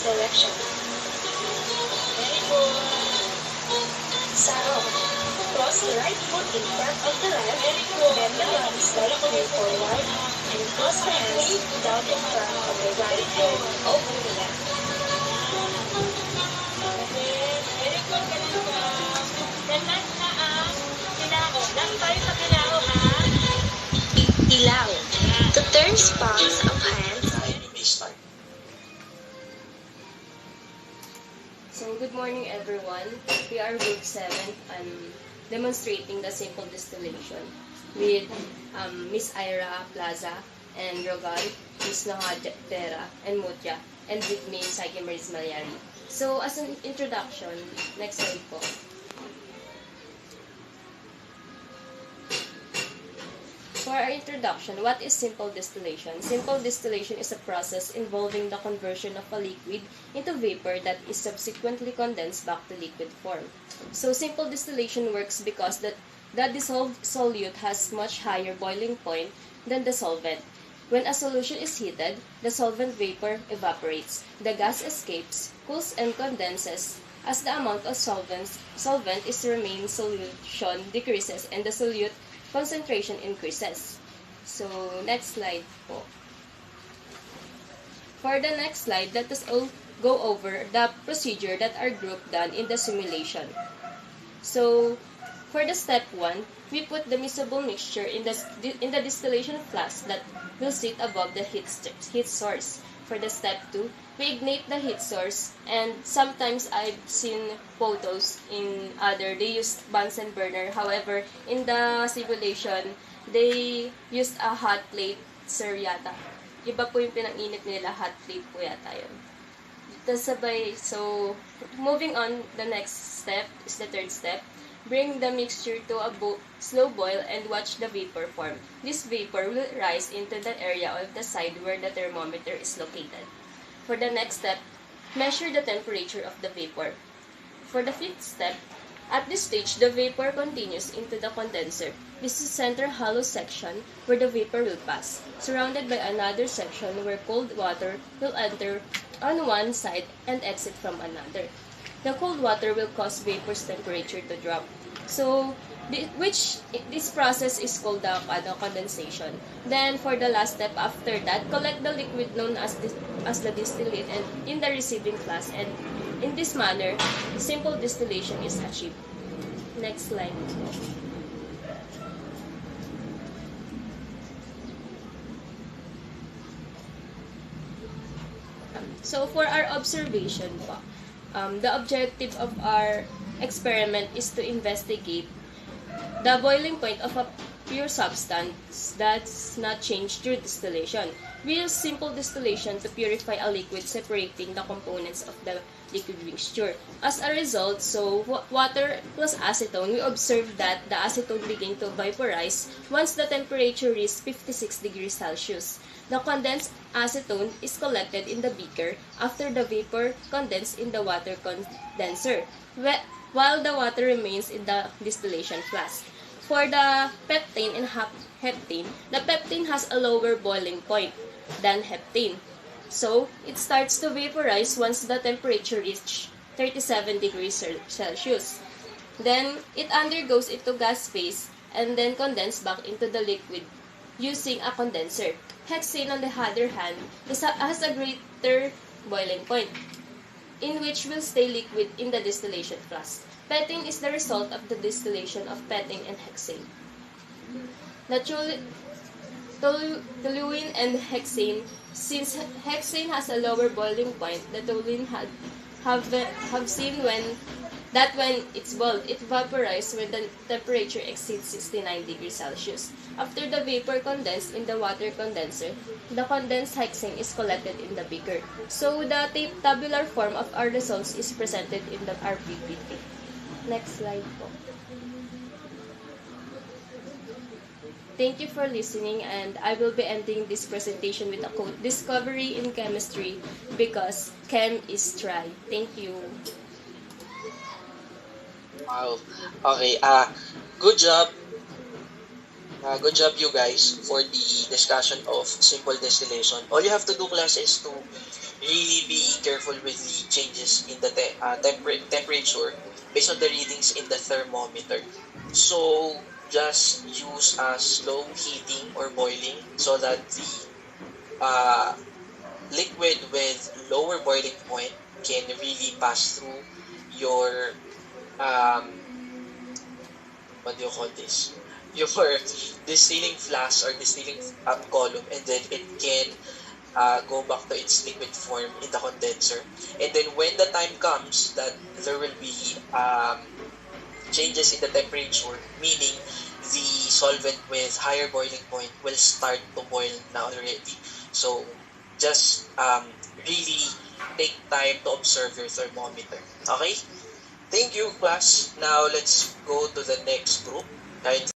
direction. Very good. Sarong. Cross the right foot in front of the left, bend the body slightly forward, and cross the hands down in front of the right hand over the left. Very good, ganun ka. Then next na ang kilao. Last tayo sa kilao, ha? Ilaw. To turn palms of hands. So, good morning everyone. We are group 7 and demonstrating the simple distillation with Miss Ira Plaza and Rogal, Miss Nohadera and Mutya, and with me, Psyche Malyari. So, as an introduction, next slide po. For our introduction, what is simple distillation? Simple distillation is a process involving the conversion of a liquid into vapor that is subsequently condensed back to liquid form. So simple distillation works because the dissolved solute has much higher boiling point than the solvent. When a solution is heated, the solvent vapor evaporates. The gas escapes, cools, and condenses. As the amount of solvent is remain solution decreases and the solute concentration increases. So, next slide po. For the next slide, let us all go over the procedure that our group done in the simulation. So, for the step 1, we put the miscible mixture in the distillation flask that will sit above the heat source. For the step 2, we ignite the heat source, and sometimes I've seen photos in they used Bunsen burner. However, in the simulation, they used a hot plate, sir, yata. Iba po yung pinang-init nila, hot plate po yata yun. So, moving on, the next step is the third step. Bring the mixture to a slow boil and watch the vapor form. This vapor will rise into the area of the side where the thermometer is located. For the next step, measure the temperature of the vapor. For the fifth step, at this stage, the vapor continues into the condenser. This is center hollow section where the vapor will pass, surrounded by another section where cold water will enter on one side and exit from another. The cold water will cause vapor's temperature to drop. So, this process is called the condensation. Then, for the last step after that, collect the liquid known as the distillate and in the receiving flask. And in this manner, simple distillation is achieved. Next slide. So, for our observation po, the objective of our experiment is to investigate the boiling point of a pure substance that's not changed through distillation. We use simple distillation to purify a liquid, separating the components of the liquid mixture. As a result, water plus acetone, we observed that the acetone began to vaporize once the temperature reached 56 degrees Celsius. The condensed acetone is collected in the beaker after the vapor condensed in the water condenser, while the water remains in the distillation flask. For the peptane and heptane, the peptane has a lower boiling point than heptane. So, it starts to vaporize once the temperature reaches 37 degrees Celsius. Then, it undergoes into gas phase and then condenses back into the liquid using a condenser. Hexane, on the other hand, has a greater boiling point, in which will stay liquid in the distillation flask. Petane is the result of the distillation of petane and hexane. The toluene and hexane, since hexane has a lower boiling point, the toluene have seen when it's boiled, it vaporizes when the temperature exceeds 69 degrees Celsius. After the vapor condensed in the water condenser, the condensed hexane is collected in the beaker. So the tabular form of our results is presented in the RPPT. Next slide po. Thank you for listening, and I will be ending this presentation with a quote: "Discovery in chemistry because chem is try." Thank you. Wow. Okay, good job. Good job you guys for the discussion of simple distillation. All you have to do, class, is to really be careful with the changes in the temperature based on the readings in the thermometer. So just use slow heating or boiling so that the uh, liquid with lower boiling point can really pass through your um, what do you call this? Your distilling flask or distilling column, and then it can go back to its liquid form in the condenser. And then when the time comes that there will be changes in the temperature, meaning the solvent with higher boiling point will start to boil now already. So just really take time to observe your thermometer. Okay? Thank you, class. Now let's go to the next group. Right?